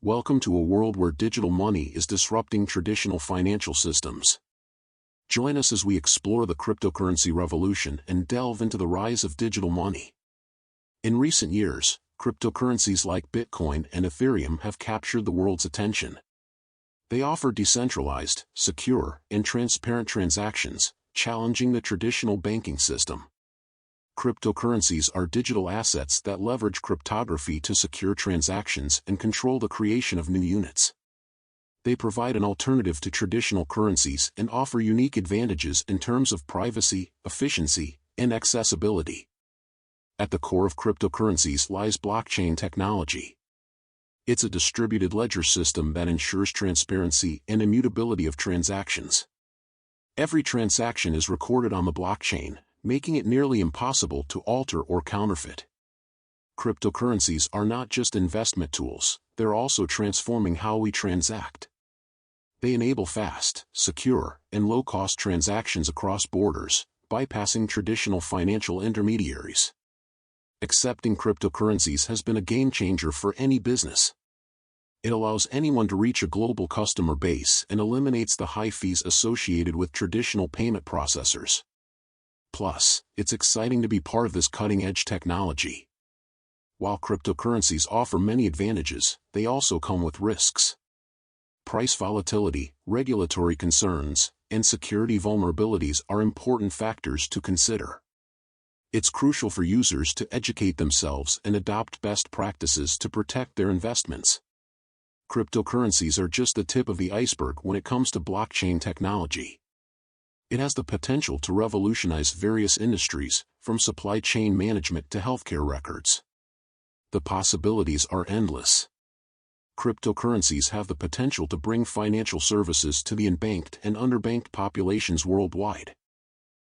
Welcome to a world where digital money is disrupting traditional financial systems. Join us as we explore the cryptocurrency revolution and delve into the rise of digital money. In recent years, cryptocurrencies like Bitcoin and Ethereum have captured the world's attention. They offer decentralized, secure, and transparent transactions, challenging the traditional banking system. Cryptocurrencies are digital assets that leverage cryptography to secure transactions and control the creation of new units. They provide an alternative to traditional currencies and offer unique advantages in terms of privacy, efficiency, and accessibility. At the core of cryptocurrencies lies blockchain technology. It's a distributed ledger system that ensures transparency and immutability of transactions. Every transaction is recorded on the blockchain, making it nearly impossible to alter or counterfeit. Cryptocurrencies are not just investment tools, they're also transforming how we transact. They enable fast, secure, and low-cost transactions across borders, bypassing traditional financial intermediaries. Accepting cryptocurrencies has been a game-changer for any business. It allows anyone to reach a global customer base and eliminates the high fees associated with traditional payment processors. Plus, it's exciting to be part of this cutting-edge technology. While cryptocurrencies offer many advantages, they also come with risks. Price volatility, regulatory concerns, and security vulnerabilities are important factors to consider. It's crucial for users to educate themselves and adopt best practices to protect their investments. Cryptocurrencies are just the tip of the iceberg when it comes to blockchain technology. It has the potential to revolutionize various industries, from supply chain management to healthcare records. The possibilities are endless. Cryptocurrencies have the potential to bring financial services to the unbanked and underbanked populations worldwide.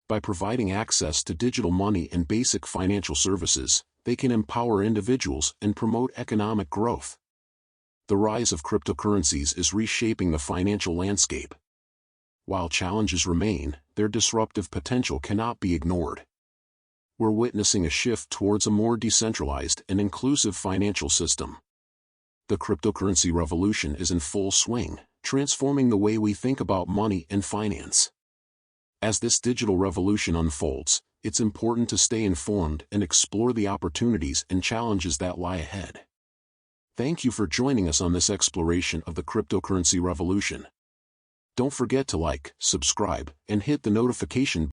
By providing access to digital money and basic financial services, they can empower individuals and promote economic growth. The rise of cryptocurrencies is reshaping the financial landscape. While challenges remain, their disruptive potential cannot be ignored. We're witnessing a shift towards a more decentralized and inclusive financial system. The cryptocurrency revolution is in full swing, transforming the way we think about money and finance. As this digital revolution unfolds, it's important to stay informed and explore the opportunities and challenges that lie ahead. Thank you for joining us on this exploration of the cryptocurrency revolution. Don't forget to like, subscribe, and hit the notification